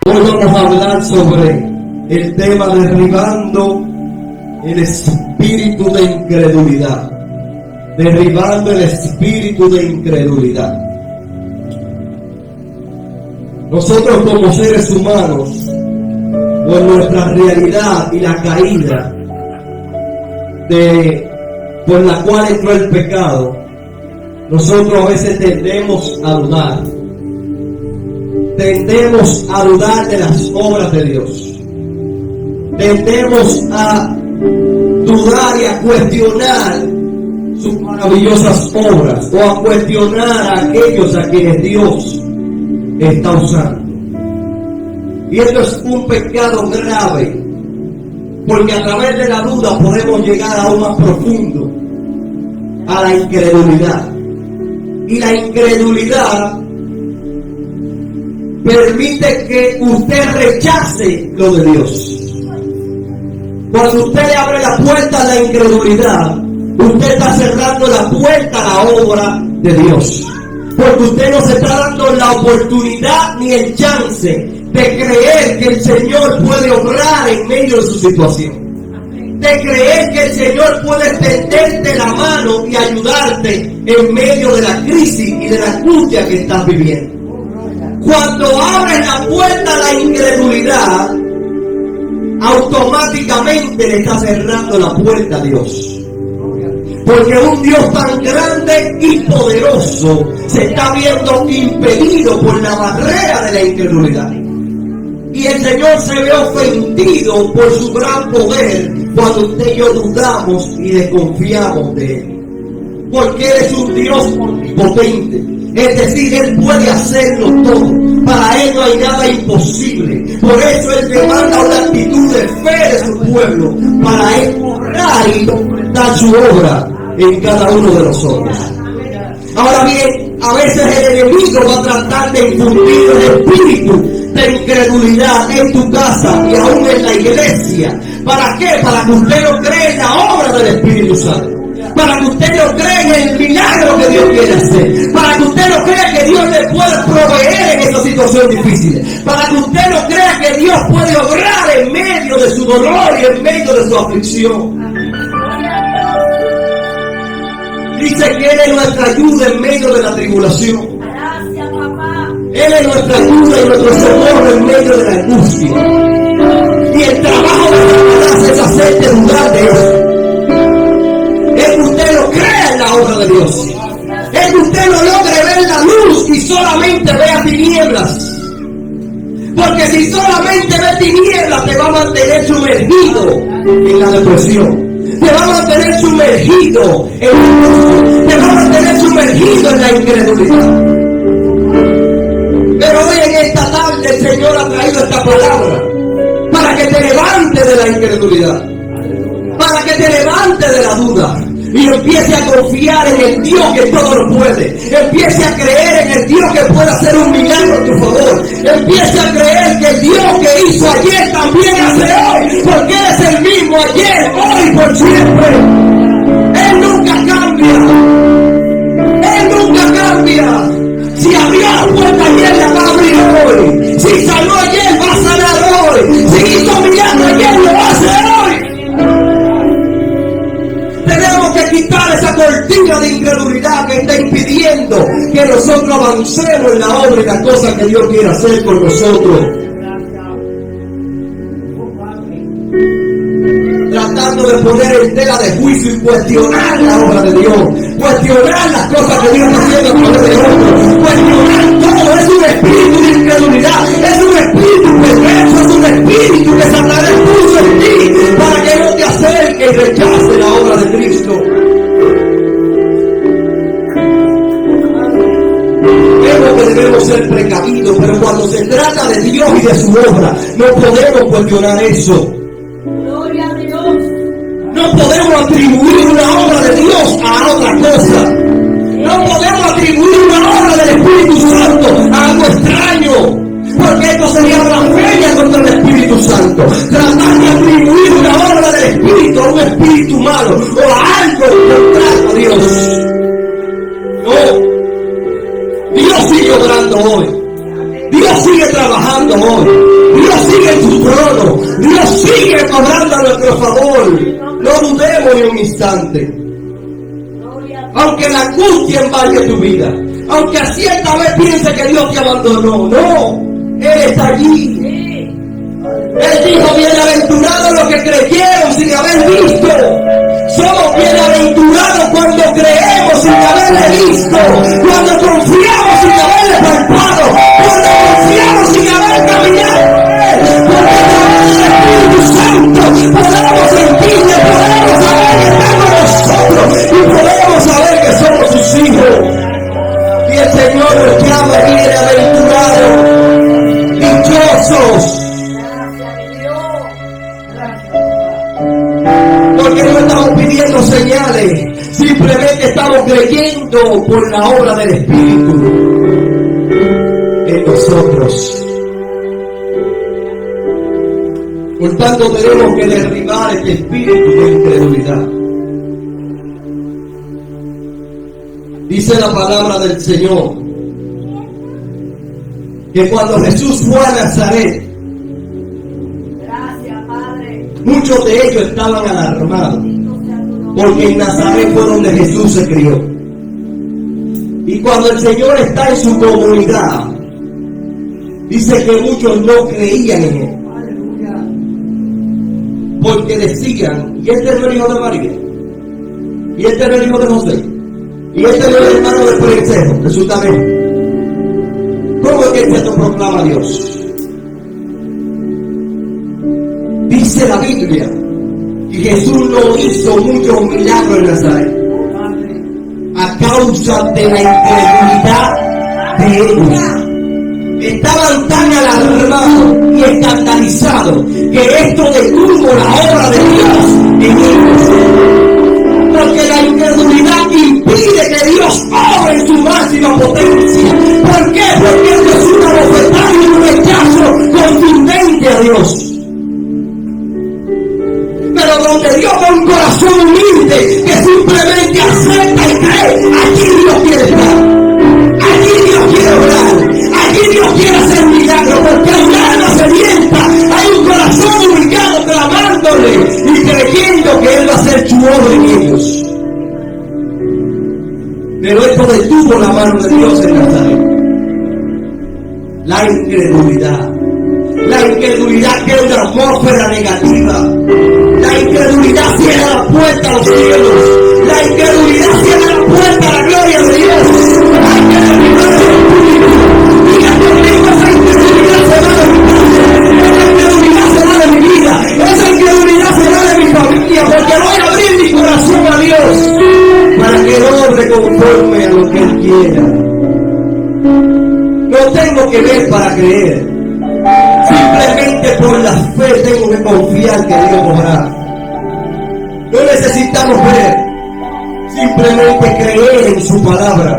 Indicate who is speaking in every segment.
Speaker 1: Hoy vamos a hablar sobre el tema derribando el espíritu de incredulidad. Derribando el espíritu de incredulidad. Nosotros como seres humanos, por nuestra realidad y la caída por la cual entró el pecado, nosotros a veces tendemos a dudar. Tendemos a dudar de las obras de Dios. Tendemos a dudar y a cuestionar sus maravillosas obras, o a cuestionar a aquellos a quienes Dios está usando. Y esto es un pecado grave, porque a través de la duda podemos llegar aún más profundo a la incredulidad. Y la incredulidad permite que usted rechace lo de Dios. Cuando usted le abre la puerta a la incredulidad, usted está cerrando la puerta a la obra de Dios. Porque usted no se está dando la oportunidad ni el chance de creer que el Señor puede obrar en medio de su situación. De creer que el Señor puede tenderte la mano y ayudarte en medio de la crisis y de la angustia que estás viviendo. Cuando abres la puerta a la incredulidad, automáticamente le estás cerrando la puerta a Dios. Porque un Dios tan grande y poderoso se está viendo impedido por la barrera de la incredulidad. Y el Señor se ve ofendido por su gran poder cuando usted y yo dudamos y desconfiamos de Él. Porque Él es un Dios omnipotente. Es decir, Él puede hacerlo todo. Para Él no hay nada imposible. Por eso Él demanda una actitud de fe de su pueblo, para Él obrar y completar su obra en cada uno de nosotros. Ahora bien, a veces el enemigo va a tratar de infundir el espíritu de incredulidad en tu casa y aún en la iglesia. ¿Para qué? Para que usted no cree en la obra del Espíritu Santo. Para que usted no cree en el milagro que Dios quiere hacer. Para que usted no crea que Dios le puede proveer en esta situación difícil. Para que usted no crea que Dios puede obrar en medio de su dolor y en medio de su aflicción. Dice que Él es nuestra ayuda en medio de la tribulación.
Speaker 2: Gracias, papá.
Speaker 1: Él es nuestra ayuda y nuestro socorro en medio de la angustia. Y el trabajo de Satanás es hacerte dudar de eso. Es que usted no crea en la obra de Dios. Es que usted no logre ver la luz y solamente vea tinieblas. Porque si solamente ve tinieblas, te va a mantener sumergido en la depresión. Te va a mantener sumergido en la angustia. Te va a mantener sumergido en la incredulidad. Pero hoy en esta tarde el Señor ha traído esta palabra para que te levantes de la incredulidad, para que te levantes de la duda y empiece a confiar en el Dios que todo lo puede. Empiece a creer en el Dios que puede hacer un milagro a tu favor. Empiece a creer que el Dios que hizo ayer también hace hoy, porque Él es el mismo ayer, hoy, por siempre. Él nunca cambia. Él nunca cambia. Si abrió la puerta ayer, la va a abrir hoy. Si sanó ayer, va a sanar hoy. Si hizo milagro ayer, lo hace hoy. Tenemos que quitar esa cortina de incredulidad que está impidiendo que nosotros avancemos en la obra y las cosas que Dios quiere hacer con nosotros. Tratando de poner en tela de juicio y cuestionar la obra de Dios, cuestionar las cosas que Dios está haciendo a través de otros, cuestionar todo. Es un espíritu de incredulidad, es un espíritu perverso, es un espíritu que Satanás puso en ti para que no te acerque y rechace la obra de Cristo. Vemos que debemos ser precavidos, pero cuando se trata de Dios y de su obra, no podemos cuestionar eso. No podemos atribuir una obra de Dios a otra cosa. No podemos atribuir una obra del Espíritu Santo a algo extraño, porque esto sería blasfemia contra el Espíritu Santo. Tratar de atribuir una obra del Espíritu a un espíritu malo o a algo contrario a Dios. No. Dios sigue obrando hoy. Dios sigue trabajando hoy. su trono. Dios sigue obrando a nuestro favor. No dudemos ni un instante. Aunque la angustia embargue tu vida, aunque a cierta vez piense que Dios te abandonó, no, Él está allí. Él dijo: bienaventurados los que creyeron sin haber visto. Somos bienaventurados cuando creemos sin haberle visto, cuando confiamos sin haberle palpado, cuando confiamos sin haber caminado. Porque a través del Espíritu Santo podemos sentirle, podemos saber que está con nosotros y podemos saber que somos sus hijos. Y el Señor nos llama bienaventurados, dichosos. Porque no estamos pidiendo señales, simplemente estamos creyendo por la obra del Espíritu en nosotros. Por tanto, tenemos que derribar este espíritu de incredulidad. Dice la palabra del Señor que cuando Jesús fue a Nazaret, muchos de ellos estaban alarmados, porque en Nazaret fue donde Jesús se crió. Y cuando el Señor está en su comunidad, dice que muchos no creían en Él, porque decían: y este no es el hijo de María, y este no es el hijo de José, y este no es el hermano del princeso, Jesús también. ¿Cómo es que esto proclama a Dios? Dice la Biblia que Jesús no hizo muchos milagros en Nazaret a causa de la incredulidad de ellos. Estaban tan alarmados y escandalizados que esto detuvo la obra de Dios en ellos. Porque la incredulidad impide que Dios obre en su máxima potencia. ¿Por qué? Porque esto es una bofetada y un rechazo contundente a Dios. Pero donde Dios ve un corazón humilde que simplemente acepta y cree, allí Dios quiere estar, allí Dios quiere orar, allí Dios quiere hacer milagros, porque hay un alma sedienta, hay un corazón humillado clamándole y creyendo que Él va a hacer su obra en ellos. Pero esto detuvo la mano de Dios en Nazaret. La incredulidad. La incredulidad crea una atmósfera negativa. La incredulidad cierra la puerta a los cielos. La incredulidad cierra la puerta a la gloria de Dios. Hay que derribar el espíritu. Diga conmigo: esa incredulidad se va de mi casa. Esa incredulidad se va de mi vida. Esa incredulidad se va de mi familia. Porque voy a abrir mi corazón a Dios para que Él obre conforme a lo que Él quiera. No tengo que ver para creer. Simplemente por la fe tengo que confiar que Dios obrará. No necesitamos ver, simplemente creer en su palabra,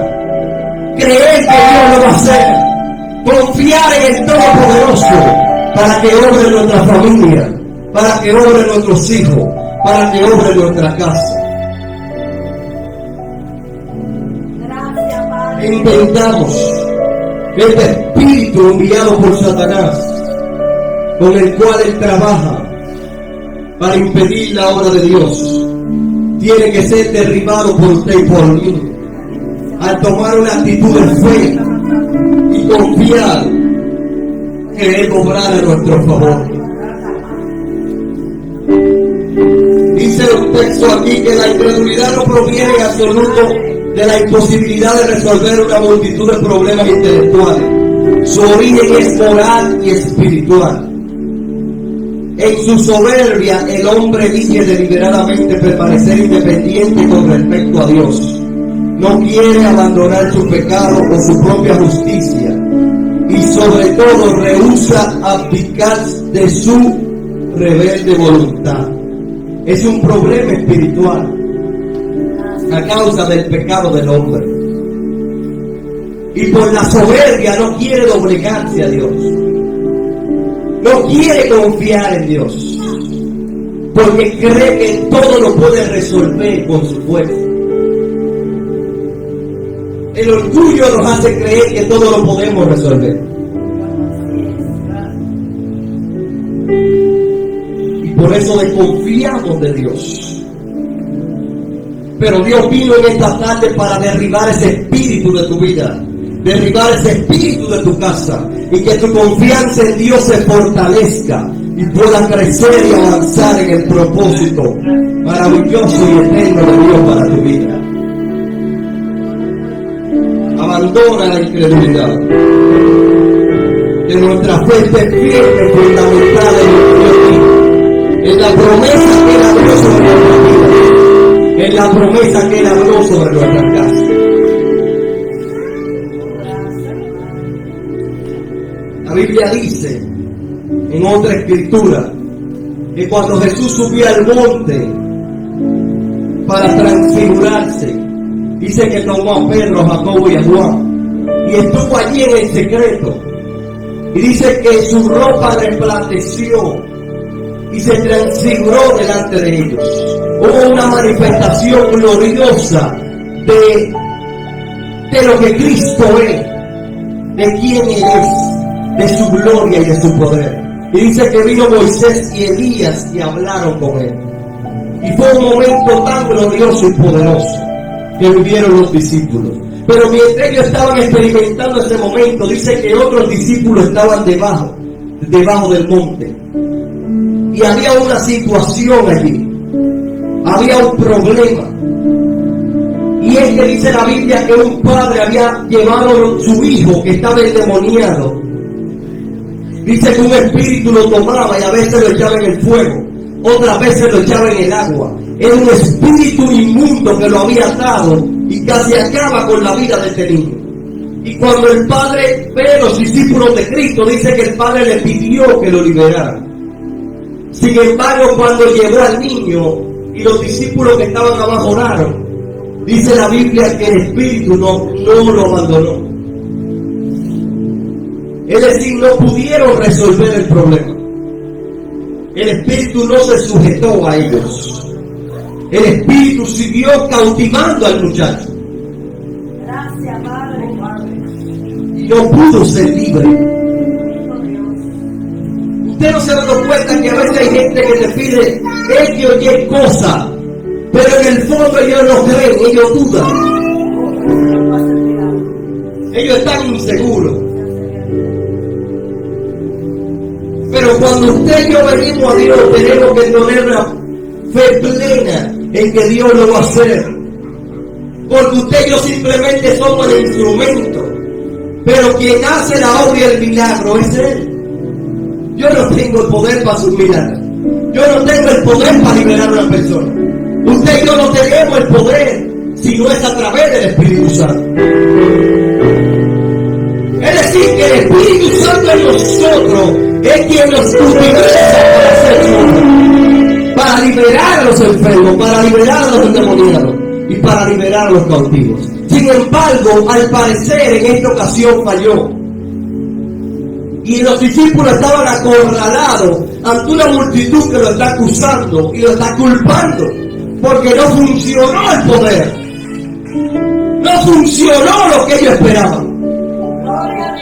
Speaker 1: creer que Dios lo va a hacer, confiar en el Todopoderoso para que obre en nuestra familia, para que obre en nuestros hijos, para que obre en nuestra casa.
Speaker 2: Gracias, Padre.
Speaker 1: Entendamos que este espíritu enviado por Satanás, con el cual él trabaja para impedir la obra de Dios, tiene que ser derribado por usted y por mí, al tomar una actitud de fe y confiar que Él obrará a nuestro favor. Dice el texto aquí que la incredulidad no proviene en absoluto de la imposibilidad de resolver una multitud de problemas intelectuales. Su origen es moral y espiritual. En su soberbia, el hombre elige deliberadamente permanecer independiente con respecto a Dios. No quiere abandonar su pecado o su propia justicia. Y sobre todo rehúsa abdicar de su rebelde voluntad. Es un problema espiritual a causa del pecado del hombre. Y por la soberbia no quiere doblegarse a Dios. No quiere confiar en Dios, porque cree que todo lo puede resolver con su fuerza. El orgullo nos hace creer que todo lo podemos resolver. Y por eso desconfiamos de Dios. Pero Dios vino en esta tarde para derribar ese espíritu de tu vida, derribar ese espíritu de tu casa, y que tu confianza en Dios se fortalezca y pueda crecer y avanzar en el propósito maravilloso y eterno de Dios para tu vida. Abandona la incredulidad. De nuestra fe esté firme, fundamentada en la promesa que Él habló sobre nuestra vida, en la promesa que Él habló sobre nuestra casa. La Biblia dice en otra escritura que cuando Jesús subió al monte para transfigurarse, dice que tomó a Pedro, a Jacobo y a Juan y estuvo allí en el secreto, y dice que su ropa resplandeció y se transfiguró delante de ellos. Hubo una manifestación gloriosa de lo que Cristo es, de quién Él es, de su gloria y de su poder. Y dice que vino Moisés y Elías y hablaron con Él. Y fue un momento tan glorioso y poderoso que vivieron los discípulos. Pero mientras ellos estaban experimentando ese momento, dice que otros discípulos estaban debajo del monte. Y había una situación allí, había un problema. Y es que dice la Biblia que un padre había llevado a su hijo que estaba endemoniado. Dice que un espíritu lo tomaba y a veces lo echaba en el fuego, otras veces lo echaba en el agua. Era un espíritu inmundo que lo había atado y casi acaba con la vida de este niño. Y cuando el padre ve a los discípulos de Cristo, dice que el padre le pidió que lo liberara. Sin embargo, cuando llevó al niño y los discípulos que estaban abajo oraron, dice la Biblia que el espíritu no lo abandonó. Es decir, no pudieron resolver el problema. El espíritu no se sujetó a ellos. El espíritu siguió cautivando al muchacho.
Speaker 2: Gracias, Padre.
Speaker 1: Y no pudo ser libre. Usted no se ha dado cuenta que a veces hay gente que te pide X o Y cosa, pero en el fondo ellos no creen, ellos dudan. Ellos están inseguros. Pero cuando usted y yo venimos a Dios, tenemos que tener una fe plena en que Dios lo va a hacer. Porque usted y yo simplemente somos el instrumento, pero quien hace la obra y el milagro es Él. Yo no tengo el poder para sus milagros. Yo no tengo el poder para liberar a una persona. Usted y yo no tenemos el poder, sino es a través del Espíritu Santo. Es decir, que el Espíritu Santo en nosotros es quien nos utiliza para hacer su obra, para liberar a los enfermos, para liberar a los endemoniados y para liberar a los cautivos. Sin embargo, al parecer en esta ocasión falló. Y los discípulos estaban acorralados ante una multitud que lo está acusando y lo está culpando, porque no funcionó el poder, no funcionó lo que ellos esperaban,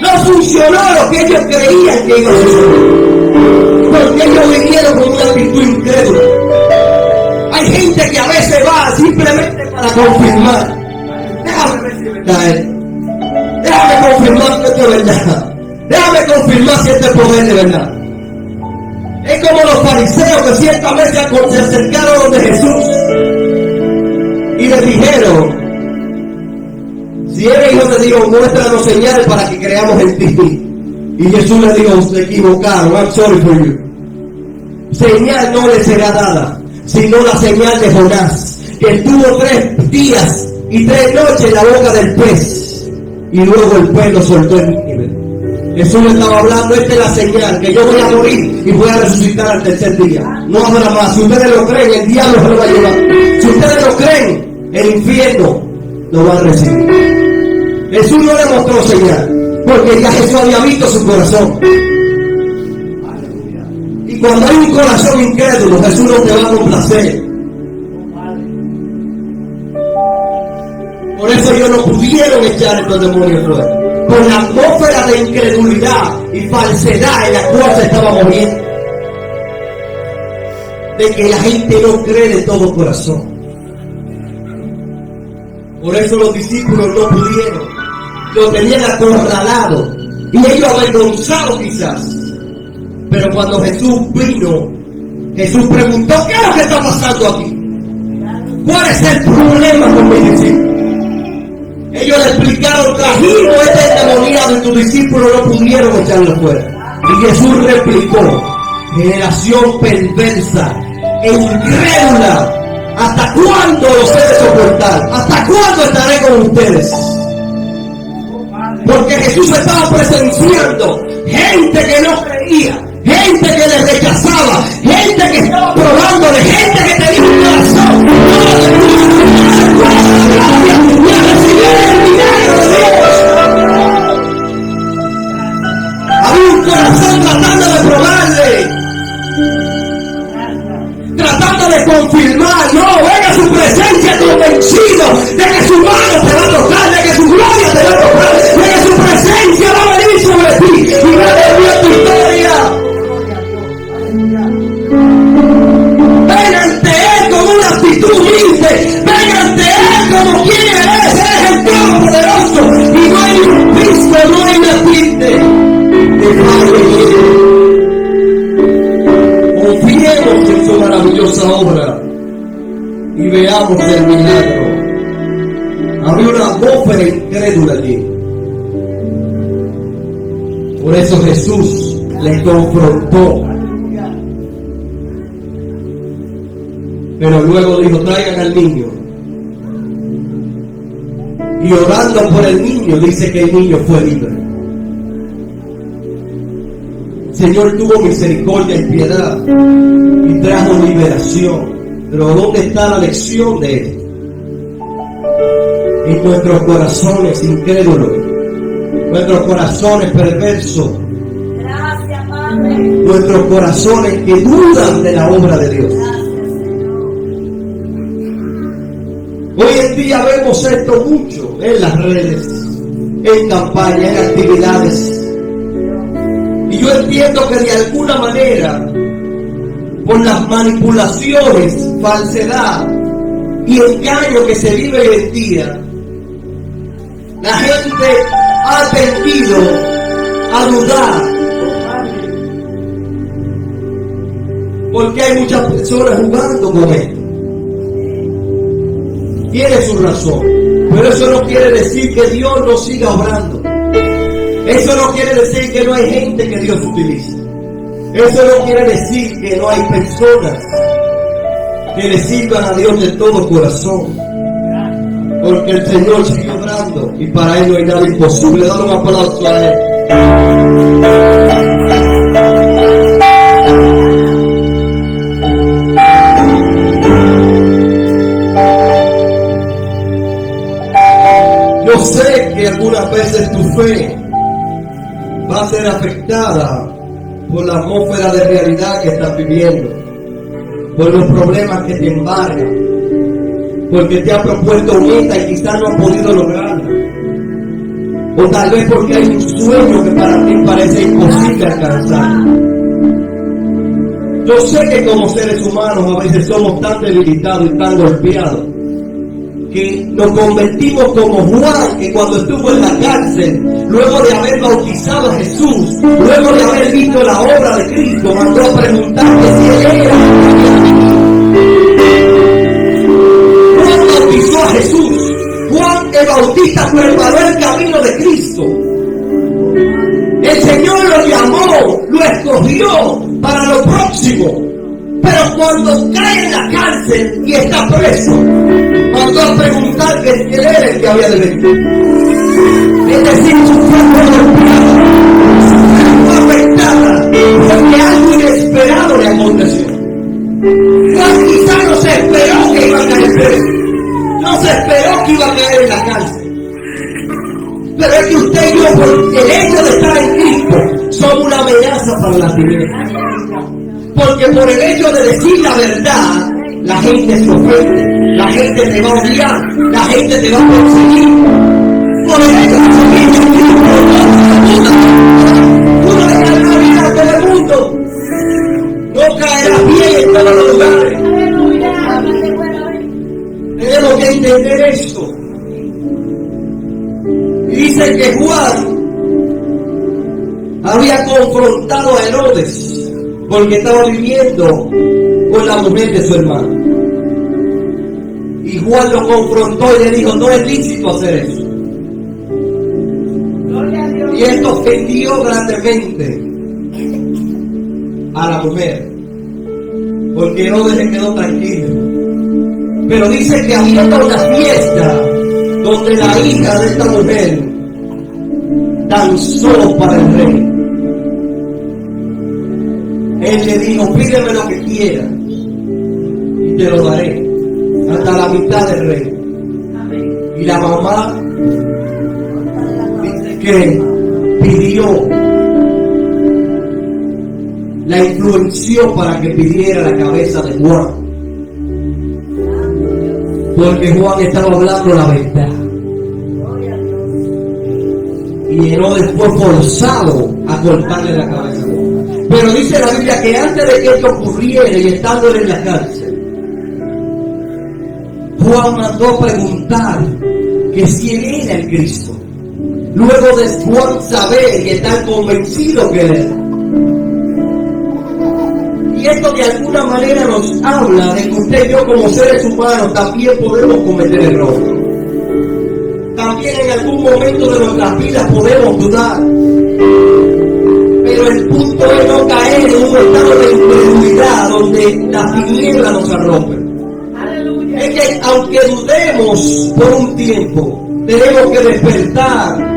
Speaker 1: no funcionó lo que ellos creían que iba a suceder, porque ellos vinieron con una actitud incrédula. Hay gente que a veces va simplemente para confirmar. Déjame ver si es verdad, déjame confirmar que esto es verdad. Déjame confirmar si este poder de verdad. Es como los fariseos que ciertamente se acercaron donde Jesús y le dijeron: si eres hijo de Dios, muéstranos señales para que creamos en ti. Y Jesús le dijo: se equivocaron, I'm sorry for you. Señal no le será dada, sino la señal de Jonás, que estuvo 3 días y 3 noches en la boca del pez, y luego el pez lo soltó en Nínive. Jesús le estaba hablando: esta es la señal, que yo voy a morir y voy a resucitar al tercer día. No habrá más. Si ustedes lo creen, el diablo se lo va a llevar. Si ustedes lo creen, el infierno lo va a recibir. Jesús no le mostró señal, porque ya Jesús había visto su corazón. Y cuando hay un corazón incrédulo, Jesús no te va a complacer. Por eso ellos no pudieron echar estos demonios fuera, por la atmósfera de incredulidad y falsedad en la cual se estaba moviendo. de que la gente no cree de todo corazón. Por eso los discípulos no pudieron. Lo tenían acorralado y ellos avergonzados quizás. Pero cuando Jesús vino, Jesús preguntó: ¿qué es lo que está pasando aquí? ¿Cuál es el problema con mis discípulos? Ellos le explicaron: trajimos este endemoniado y tus discípulos no pudieron echarlo fuera. Y Jesús replicó: generación perversa e incrédula, ¿hasta cuándo los he de soportar? ¿Hasta cuándo estaré con ustedes? Porque Jesús estaba presenciando gente que no creía, gente que le rechazaba, gente que estaba probándole, gente que tenía un corazón y a recibir el milagro de Dios. Había un corazón tratando de probarle, tratando de confirmar: no, venga su presencia convencido de que su mano te va a tocar, de que su gloria te va a tocar, de que su presencia va a venir sobre ti y va a cambiar tu historia. Ven ante Él con una actitud humilde, ven ante Él como quien eres. Eres el Todopoderoso y no hay un Cristo, no hay una tinte de Padre. Confiemos en su maravillosa obra y veamos el milagro. Había una atmósfera incrédula allí. Por eso Jesús les confrontó. Pero luego dijo: traigan al niño. Y orando por el niño, dice que el niño fue libre. El Señor tuvo misericordia y piedad y trajo liberación. Pero ¿dónde está la lección de esto? En nuestros corazones incrédulos, nuestros corazones perversos,
Speaker 2: Gracias, Padre.
Speaker 1: nuestros corazones que dudan de la obra de Dios. Hoy en día vemos esto mucho en las redes, en campañas, en actividades. Y yo entiendo que de alguna manera, por las manipulaciones, falsedad y engaño que se vive hoy en día, la gente ha tendido a dudar. Porque hay muchas personas jugando con esto. Tiene su razón, pero eso no quiere decir que Dios no siga obrando. Eso no quiere decir que no hay gente que Dios utilice. Eso no quiere decir que no hay personas que le sirvan a Dios de todo corazón. Porque el Señor sigue obrando y para Él no hay nada imposible. Dale un aplauso a Él. Yo sé que algunas veces tu fe va a ser afectada por la atmósfera de realidad que estás viviendo, por los problemas que te embargan, porque te has propuesto meta y quizás no has podido lograrla, o tal vez porque hay un sueño que para ti parece imposible alcanzar. Yo sé que como seres humanos a veces somos tan debilitados y tan golpeados que nos convertimos como Juan, que cuando estuvo en la cárcel, luego de haber bautizado a Jesús, luego de haber visto la obra de Cristo, mandó a preguntarle si él era. Juan bautizó a Jesús. Juan el Bautista preparó el camino de Cristo. El Señor lo llamó, lo escogió para lo próximo. Pero cuando cae en la cárcel y está preso, mandó a preguntar que él era el que había de venir. Es decir, su cuerpo golpeado, su cuerpo afectada, porque algo inesperado le aconteció. Juan quizás no se esperó que iba a caer preso, no se esperó que iba a caer en la cárcel. Pero es que usted y yo, por el hecho de estar en Cristo, somos una amenaza para la tinieblas. Porque por el hecho de decir la verdad, la gente se ofende, la gente te va a odiar, la gente te va a perseguir. Por el hecho de seguir en Cristo, tú no le caerás bien a todo el mundo. No caerás bien en todos los lugares. había confrontado a Herodes porque estaba viviendo con la mujer de su hermano. Y Juan lo confrontó y le dijo: no es lícito hacer eso. Y esto ofendió grandemente a la mujer, porque Herodes se quedó tranquilo. Pero dice que habiendo una fiesta donde la hija de esta mujer danzó para el rey, él le dijo: pídeme lo que quieras y te lo daré, hasta la mitad del rey. Y la mamá dice que pidió, la influenció para que pidiera la cabeza de Juan, porque Juan estaba hablando la verdad. Y Herodes fue forzado a cortarle la cabeza. Pero dice la Biblia que antes de que esto ocurriera y estando en la cárcel, Juan mandó preguntar que si él era el Cristo. Luego de Juan saber y estar convencido que él era. Y esto de alguna manera nos habla de que usted y yo como seres humanos también podemos cometer errores. También en algún momento de nuestras vidas podemos dudar. Pero el punto es no caer en un estado de incredulidad donde la tiniebla nos arrope. Es que aunque dudemos por un tiempo, tenemos que despertar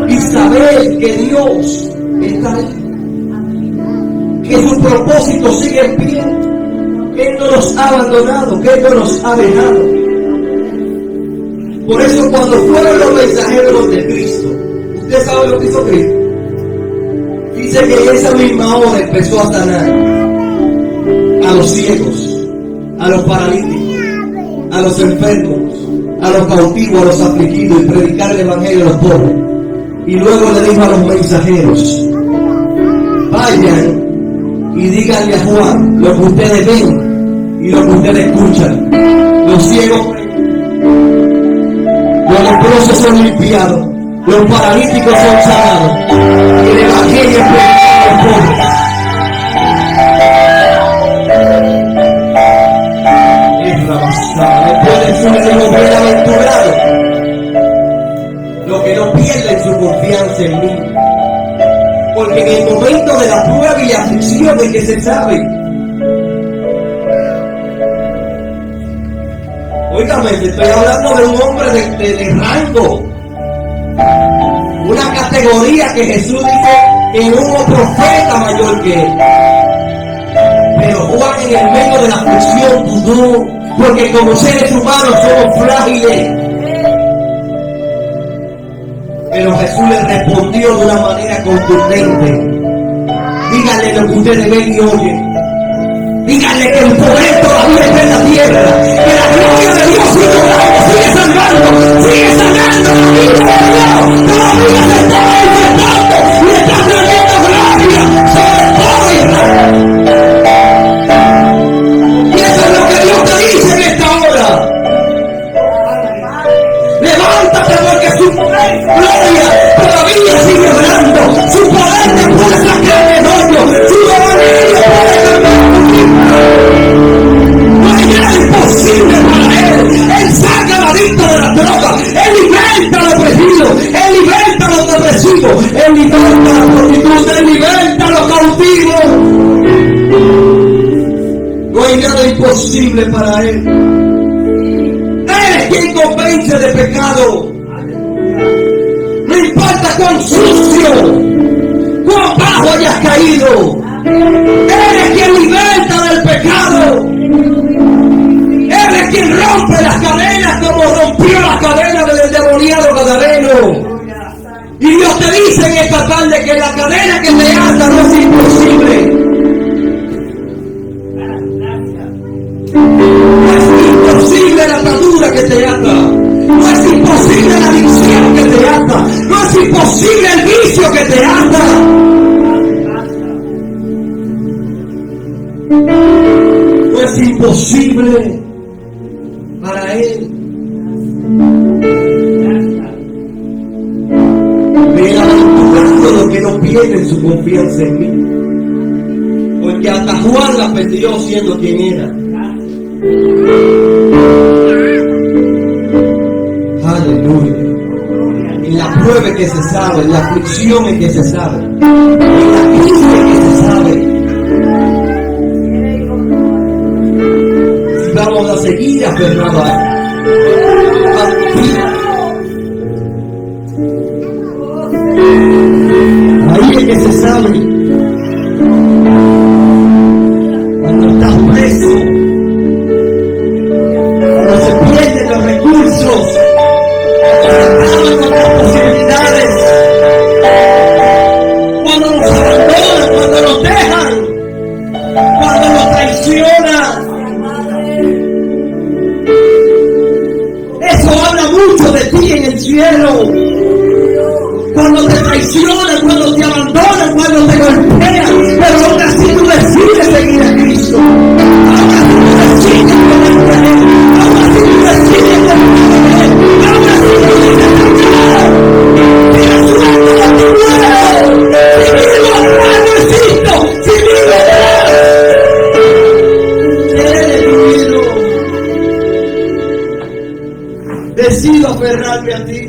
Speaker 1: y saber que Dios está ahí, que su propósito sigue en pie, que Él no nos ha abandonado, que Él no nos ha dejado. Por eso cuando fueron los mensajeros de Cristo, ¿usted sabe lo que hizo Cristo? Dice que en esa misma hora empezó a sanar a los ciegos, a los paralíticos, a los enfermos, a los cautivos, a los afligidos, y predicar el evangelio a los pobres. Y luego le dijo a los mensajeros: vayan y díganle a Juan lo que ustedes ven y lo que ustedes escuchan. Los ciegos, los leprosos son limpiados, los paralíticos son sanados, y el evangelio es predicado a los pobres. Pueden ser los bienaventurados los que no pierden su confianza en mí, porque en el momento de la prueba y la aflicción es que se sabe. Óigame, estoy hablando de un hombre de rango, una categoría que Jesús dice que no hubo profeta mayor que él. Pero Juan en el medio de la aflicción dudó, porque como seres humanos somos frágiles. Pero Jesús le respondió de una manera contundente: díganle lo que ustedes ven y oyen. Díganle que el poder todavía está en la tierra, que la gloria de Dios sigue sanando, sigue sanando la vida de Dios, todavía se está manifestando y está trayendo gloria sobre todo Israel. Y eso es lo que Dios te dice en esta hora. Levántate, porque su poder, gloria, todavía sigue hablando. Su poder te puede sacar del hoyo, su evangelio puede cambiar tu vida. No hay nada imposible para Él. Él saca al adicto de la droga, Él liberta al oprimido, Él liberta a los depresivos, Él liberta a la prostituta, Él liberta a los cautivos. No hay nada imposible para Él. Él es quien convence de pecado. No importa cuán sucio, cuán bajo hayas caído, Él es quien liberta del pecado. Él es quien rompe las cadenas como rompió las cadenas del endemoniado gadareno. Y Dios te dice en esta tarde que la cadena que te ata no es imposible. No es imposible la atadura que te ata. No es imposible la adicción que te ata. No es imposible el vicio que te ata. No es imposible para Él. Bienaventurado los que no pierden pierden su confianza en mí. Porque hasta Juan la perdió siendo quien era. Aleluya. En la prueba es que se sabe, en la aflicción es que se sabe, en la crisis es que se sabe. Si vamos a seguir aferrados a él. Ahí es que se sabe. Cuando estás preso, cuando se pierden los recursos, cuando se acaban nuestras posibilidades, cuando nos abandonan, cuando nos dejan, cuando nos traicionan. Eso habla mucho de ti en el cielo. Cuando te traicionan, cuando te abandonan, cuando te golpean, pero aún así tú decides seguir a Cristo. Aún así tú decides ponerte a Él. Aún así tú decides ponerte a Él. Aún así tú dices, Señor, si resuelto no te muero. Si vivo, no existo. Si vivo, decido aferrarme a ti.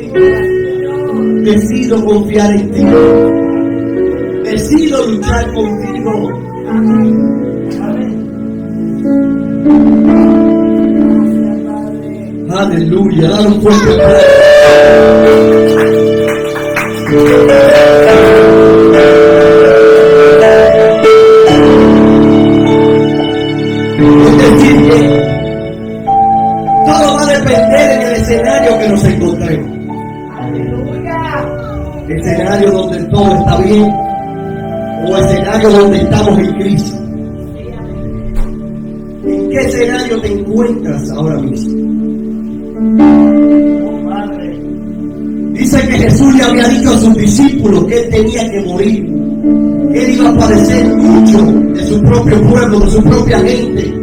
Speaker 1: Decido confiar en ti. Decido luchar contigo. Amén. Aleluya. Dale un fuerte aplauso. Es decir, que todo va a depender en el escenario que nos encontremos. Escenario donde todo está bien o escenario donde estamos en crisis. ¿En qué escenario te encuentras ahora mismo? Dice que Jesús le había dicho a sus discípulos que él tenía que morir, que él iba a padecer mucho de su propio pueblo, de su propia gente,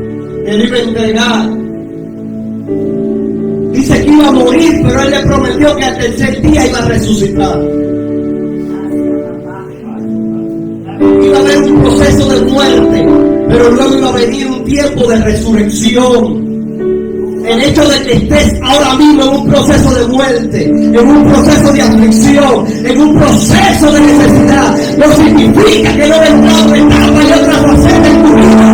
Speaker 1: que él iba a entregar. Dice que iba a morir, pero él le prometió que al tercer día iba a resucitar. Iba a haber un proceso de muerte, pero luego iba a venir un tiempo de resurrección. El hecho de que estés ahora mismo en un proceso de muerte, en un proceso de aflicción, en un proceso de necesidad, no significa que no vendrá otra etapa y otra faceta en tu vida.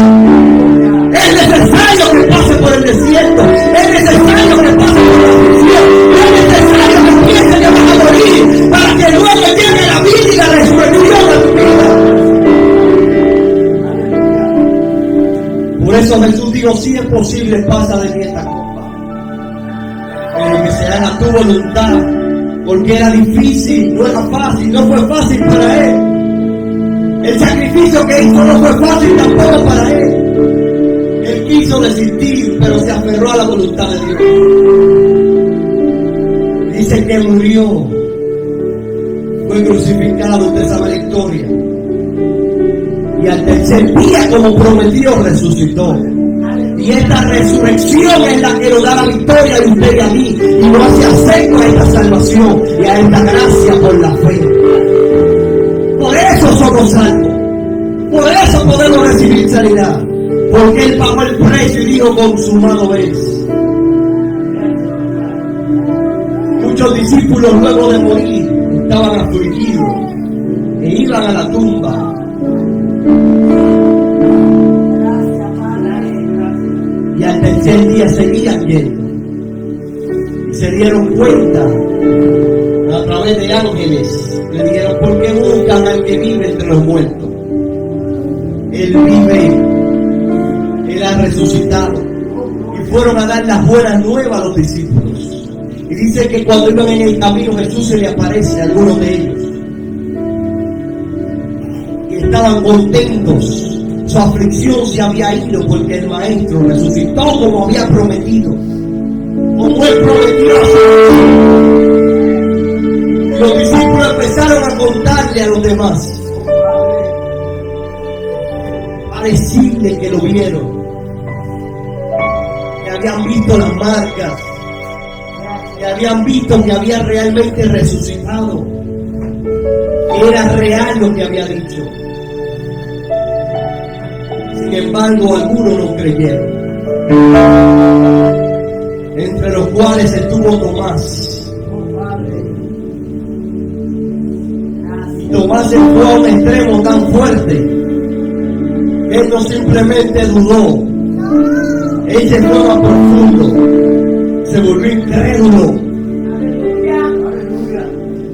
Speaker 1: Es necesario que pase por el desierto, es necesario que pase por la aflicción, es necesario que pienses que vas a morir para que luego llegue la vida y la resurrección a tu vida. Por eso Jesús dijo, si es posible, pasa de mí esta copa, pero que se haga tu voluntad, porque era difícil, no era fácil, no fue fácil para él. El sacrificio que hizo no fue fácil tampoco para él. Él quiso desistir, pero se aferró a la voluntad de Dios. Dice que murió, fue crucificado, usted sabe la historia. Y al tercer día, como prometió, resucitó. Y esta resurrección es la que nos da la victoria a usted y a mí, y nos hace acepto a esta salvación y a esta gracia por la fe. Por eso somos salvos, por eso podemos recibir sanidad, porque Él pagó el precio y dijo, consumado es. Muchos discípulos luego de morir estaban afligidos e iban a la tumba. Y al tercer día seguían yendo. Y se dieron cuenta a través de ángeles. Le dijeron, ¿por qué buscan al que vive entre los muertos? Él vive. Él ha resucitado. Y fueron a dar las buenas nuevas a los discípulos. Y dice que cuando iban en el camino, Jesús se le aparece a algunos de ellos. Y estaban contentos. Su aflicción se había ido porque el Maestro resucitó como había prometido. Como Él prometió a su hijo. Los discípulos empezaron a contarle a los demás. A decirle que lo vieron. Que habían visto las marcas. Que habían visto que había realmente resucitado. Era real lo que había dicho. Sin embargo, algunos no creyeron, entre los cuales estuvo Tomás. Y Tomás se fue a un extremo tan fuerte que él no simplemente dudó, él se fue más profundo, se volvió incrédulo,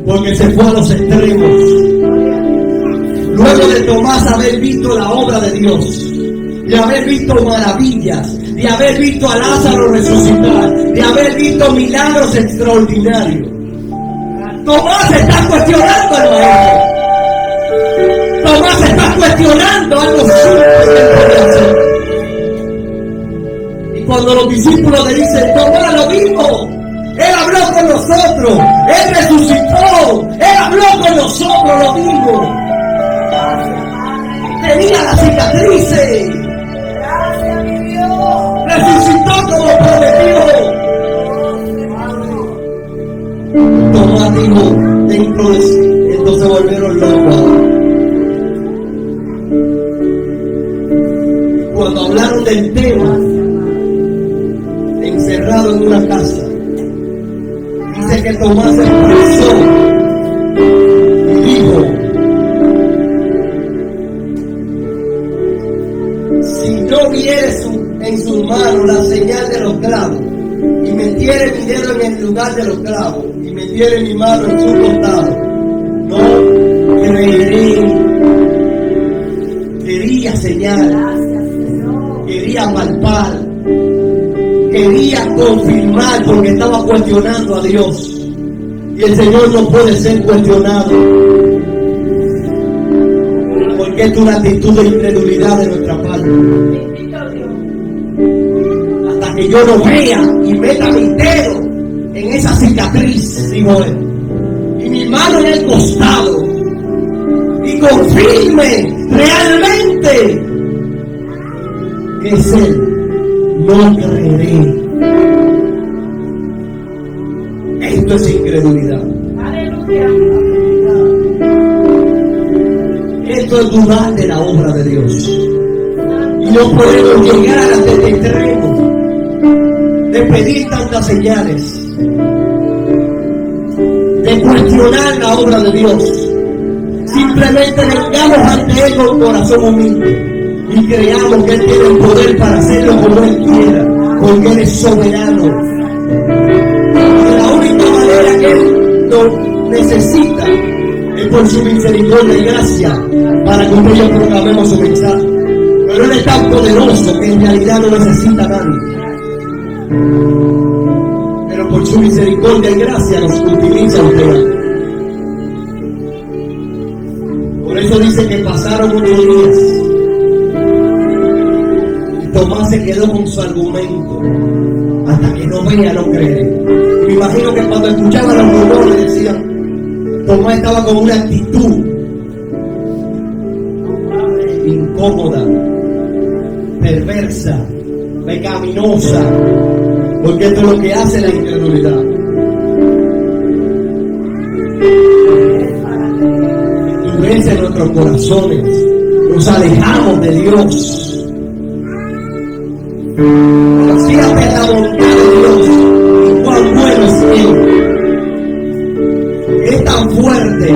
Speaker 1: porque se fue a los extremos. Luego de Tomás haber visto la obra de Dios, de haber visto maravillas, de haber visto a Lázaro resucitar, de haber visto milagros extraordinarios, Tomás está cuestionando al maestro. Tomás está cuestionando algo simple que él podía hacer. Y cuando los discípulos le dicen, Tomás, lo vimos, él habló con nosotros, él resucitó, él habló con nosotros, lo vimos. Tenía las cicatrices.
Speaker 2: Gracias, mi Dios.
Speaker 1: Resucitó como prometió. Tomás dijo dentro de sí, entonces volvieron locos. Cuando hablaron del tema, encerrado en una casa, dice que Tomás se expresó y dijo, si yo viere en su mano la señal de los clavos, y metiere mi dedo en el lugar de los clavos, y metiere mi mano en su costado, no creeré. Quería señal, quería palpar, quería confirmar, porque estaba cuestionando a Dios, y el Señor no puede ser cuestionado, porque es una actitud de incredulidad de nuestra parte. Hasta que yo no vea y meta mi dedo en esa cicatriz, dijo él, y mi mano en el costado, y confirme realmente que es él, no creeré. Esto es incredulidad.
Speaker 2: Aleluya.
Speaker 1: Esto es dudar de la obra de Dios. Y no podemos llegar hasta el extremo de pedir tantas señales, de cuestionar la obra de Dios. Simplemente vengamos ante Él con corazón humilde y creamos que Él tiene el poder para hacerlo como Él quiera, porque Él es soberano. Y la única manera que Él nos necesita es por su misericordia y gracia, para que nosotros proclamemos su mensaje. Pero Él es tan poderoso que en realidad no necesita a nadie. Pero por su misericordia y gracia nos utiliza a usted. Por eso dice que pasaron unos días y Tomás se quedó con su argumento. Hasta que no vea, no cree. Y me imagino que cuando escuchaban los rumores decían, Tomás estaba con una actitud incómoda, perversa, pecaminosa, porque esto es lo que hace la incredulidad. Endurece nuestros corazones, nos alejamos de Dios. Fíjate la voluntad de Dios y cuán bueno es Él. Es tan fuerte,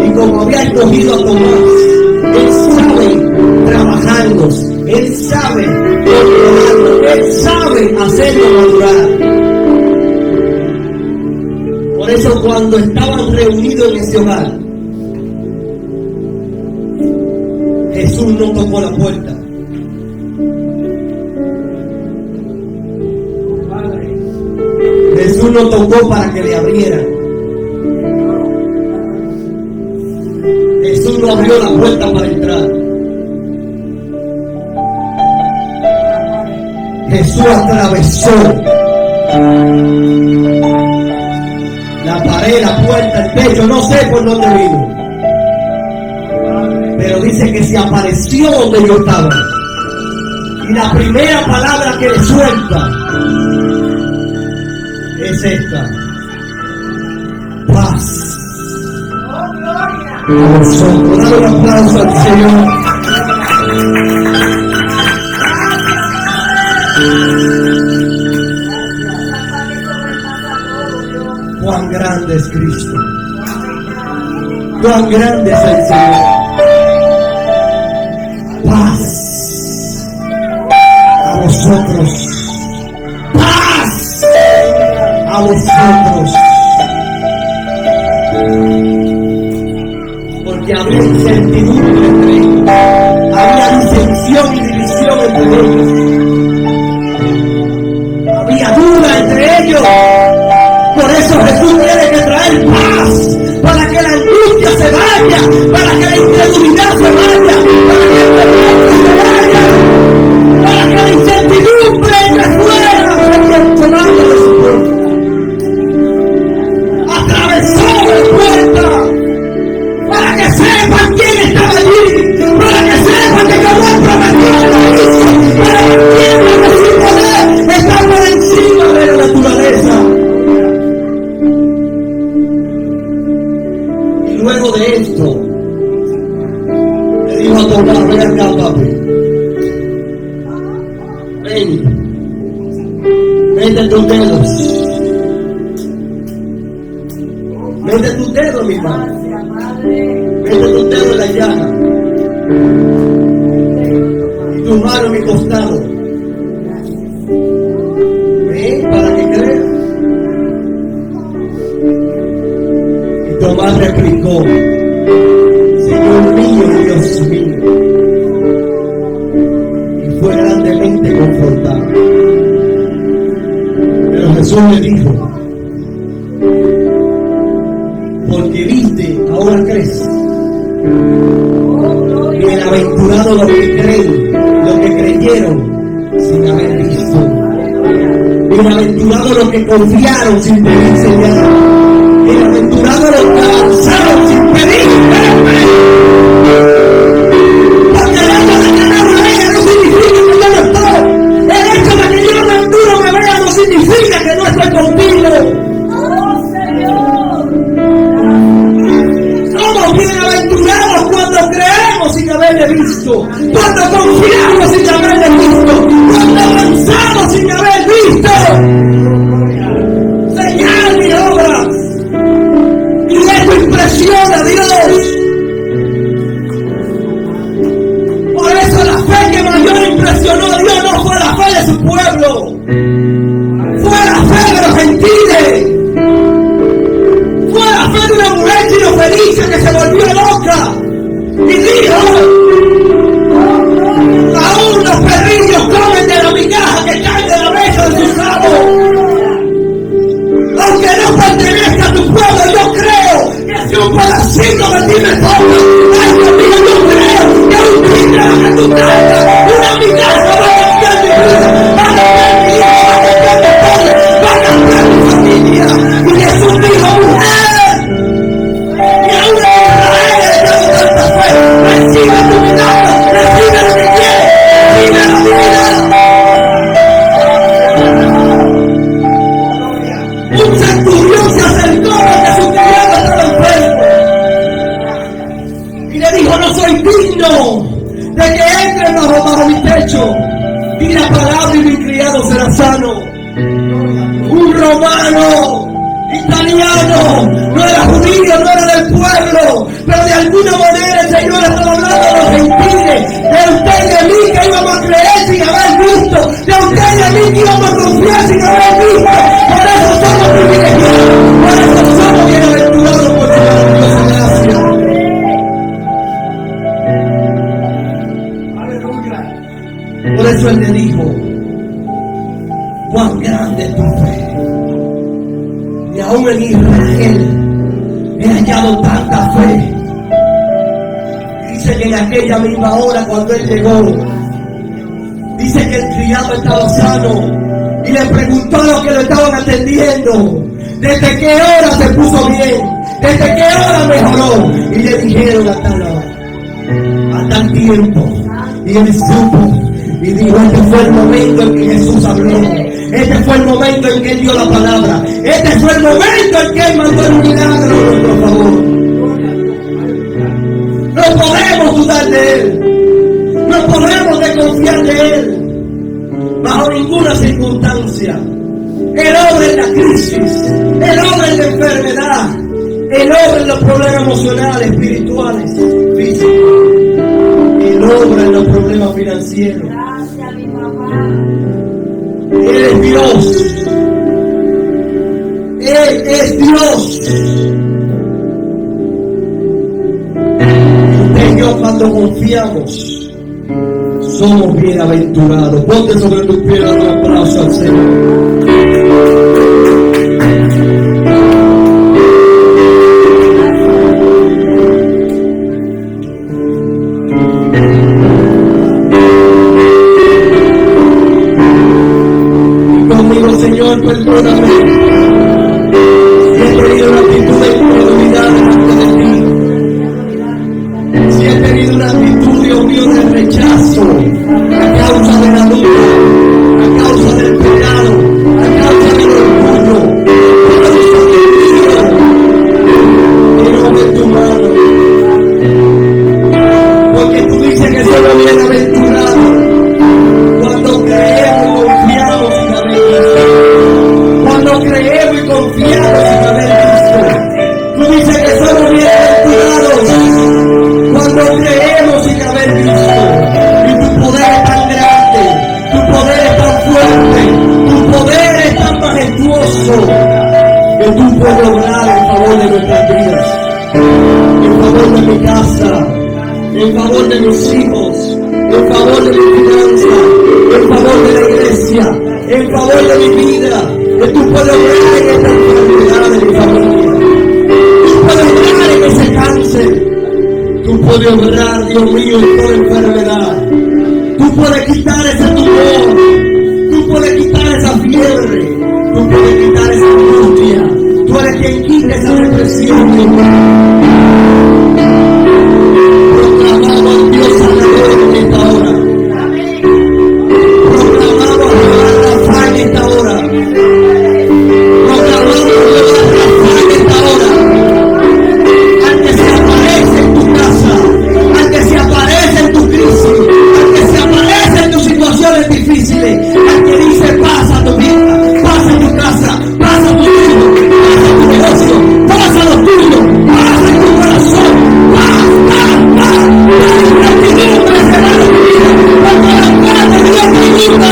Speaker 1: y como había escogido a Tomás, Él sabe trabajando, Él sabe controlarlo, Él sabe hacerlo madurar. Por eso cuando estaban reunidos en ese hogar, Jesús no tocó la puerta. Jesús no tocó para que le abrieran. Jesús no abrió la puerta para entrar. Jesús atravesó la pared, la puerta, el techo, no sé por dónde vino. Pero dice que se apareció donde yo estaba. Y la primera palabra que le suelta es esta: paz.
Speaker 2: Oh, gloria.
Speaker 1: a vosotros. Dale un aplauso al Señor. Cuán grande es Cristo. Cuán grande es el Señor. Paz a vosotros. Paz a vosotros. Porque había incertidumbre entre ellos. Había disensión y división entre ellos. Había duda entre ellos. Por eso Jesús tiene que traer paz, para que la angustia se vaya, para que la incredulidad se vaya, para que el pecado se vaya, para que la incertidumbre entre fuera se tomando de su puerta. Atravesó la puerta, para que sepan quién estaba allí, para que sepan que como él prometió lo hizo, para que entiendan que su poder está por encima de la naturaleza. Luego de esto, le dijo a Tomás: ven acá, papi. Ven. Mete tus dedos. Mete tus dedos, mi padre. Mete tus dedos en la llaga. Y tu mano en mi costado. Ven para que creas. Tomás replicó: Señor mío y Dios mío. Y fue grandemente confortado. Pero Jesús le dijo: porque viste, ahora crees. Bienaventurados los que creen, los que creyeron sin haber visto. Bienaventurados los que confiaron sin pedir señal. Bienaventurados los que avanzaron sin pedir. Porque el hecho de que no me vea no significa que yo no estoy. El hecho de que yo no me vea no significa que no estoy contigo.
Speaker 2: ¡Oh, Señor!
Speaker 1: Somos bienaventurados cuando creemos sin haberle visto, cuando confiamos sin haberle visto, cuando avanzamos sin haber visto. Señal y obras. Y eso impresiona a Dios. Por eso la fe que mayor impresionó a Dios no fue la fe de su pueblo, fue la fe de los gentiles. Fue la fe de una mujer chirofenicia que se volvió loca y dijo: aún los perrillos comen de la migaja que cae de la mesa de sus amos. Aunque no pertenezca a tu pueblo, yo creo que si un pedacito de ti me toca, ay Dios mío, yo creo que un día que tú traigas una migaja va a cambiar mi vida, va a cambiar mi hijo, va a cambiar mi padre, va a cambiar mi familia. Y Jesús dijo: mujer, y aún en Israel he dado tanta fe, recibe tu milagro, recibe lo que quieres, recibe la divinidad. Un centurión se acercó porque su criado estaba enfermo y le dijo: no soy digno de que entre bajo mi techo, di la palabra y mi criado será sano. Un romano, italiano, no era judío, no era del pueblo, pero de alguna manera el Señor estaba hablando a los gentiles: de usted y de mí que íbamos a creer sin haber visto, de usted y de mí que íbamos a confiar sin haber visto. Por eso somos privilegiados, por eso somos bienaventurados por su maravillosa gracia. Por eso Él le dijo: cuán grande es tu fe. Y aún en Israel he hallado tanta fe. Dice que en aquella misma hora, cuando Él llegó, dice que el criado estaba sano y le preguntó a los que lo estaban atendiendo: ¿desde qué hora se puso bien? ¿Desde qué hora mejoró? Y le dijeron: a tal hora, a tal tiempo. Y él supo y dijo: este fue el momento en que Jesús habló. Este fue el momento en que Él dio la palabra. Este fue el momento en que Él mandó el milagro a nuestro favor. podemos dudar de Él. No podemos desconfiar de Él bajo ninguna circunstancia. Él obra en la crisis, Él obra en la enfermedad, Él obra en los problemas emocionales, espirituales, físicos. Él obra en los problemas financieros.
Speaker 2: Gracias, mi papá.
Speaker 1: Él es Dios. Él es Dios. Usted y yo, cuando confiamos, somos bienaventurados. Ponte sobre tus pies, dale un aplauso al Señor. Señor, perdóname si he tenido una actitud de incredulidad delante de ti, si he tenido una actitud, Dios mío, de rechazo a causa de la duda, a causa del pecado, a causa del orgullo, a causa del miedo. Quiero ver tu mano, porque tú dices que somos bienaventurados cuando creemos y confiamos en la bendita. Cuando creemos y confiamos en haber visto. Tú dices que somos bienaventurados cuando creemos sin haber visto. Y tu poder es tan grande, tu poder es tan fuerte, tu poder es tan majestuoso, que tú puedes obrar en favor de nuestras vidas, en favor de mi casa, en favor de mis hijos, en favor de mi finanza, en favor de la iglesia, en favor de mi vida. Que tú puedes obrar en esta enfermedad de mi familia. Tú puedes obrar en ese cáncer. Tú puedes obrar, Dios mío, en toda enfermedad. Tú puedes quitar ese tumor. Tú puedes quitar esa fiebre. Tú puedes quitar esa angustia. Tú eres quien quita esa depresión, Dios mío. Proclamamos al Dios sanador en esta hora. Proclamamos a Jehová Rafa en esta hora. Difíciles, al que dice pasa tu vida, pasa tu casa, pasa tu hijo, pasa tu negocio, pasa lo tuyo, pasa en tu corazón, pasa incertidumbre será de tu vida, porque la paz de Dios te inunda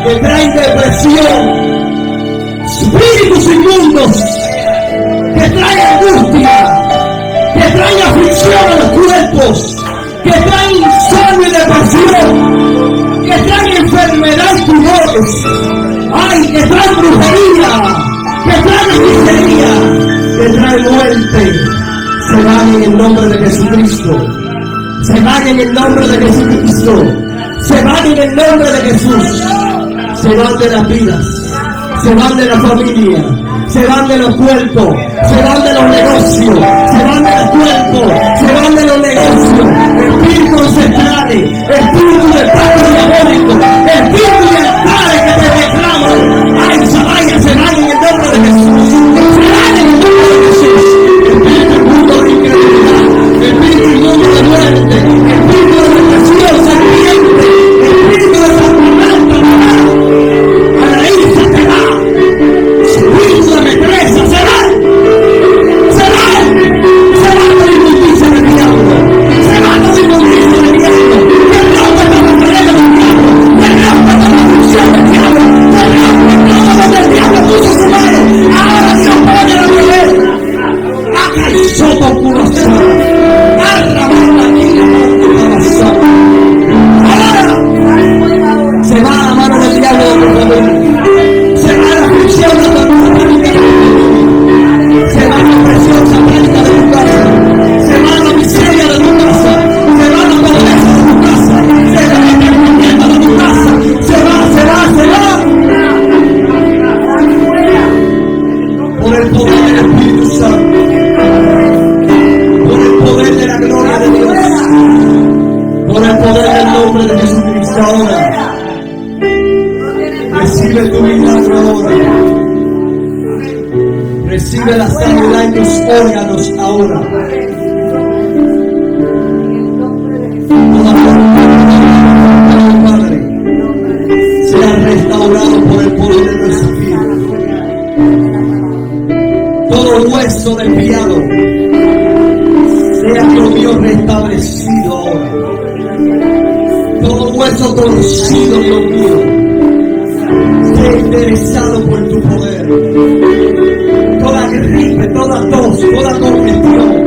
Speaker 1: que traen depresión, espíritus inmundos que traen angustia, que traen aflicción a los cuerpos, que traen insomnio y depresión, que traen enfermedad y tumores, ay, que traen brujería, que traen miseria, que traen muerte, se van en el nombre de Jesucristo, se van en el nombre de Jesucristo. Se van en el nombre de Jesús. Se van de las vidas, se van de la familia, se van de los cuerpos, se van de los negocios, se van de los cuerpos, se van de los negocios. Espíritus ancestrales, espíritus de pacto diabólico, espíritus de altares que te reclaman. Ay, Sabaya, se van en el nombre de Jesús. Se van en el nombre de Jesús. Espíritu inmundo de incredulidad, espíritu inmundo de muerte, espíritu de depresión, serpiente, espíritu de Satanás, a la isla te va, espíritu de metresa, se va de la injusticia. Espíritus, óiganos ahora. Padre, sea restaurado por el poder de nuestro Espíritu. Todo hueso desviado sea, Dios mío, restablecido ahora. Todo hueso torcido, Dios mío, sea enderezado por tu poder. Toda gripe, toda tos, toda congestión,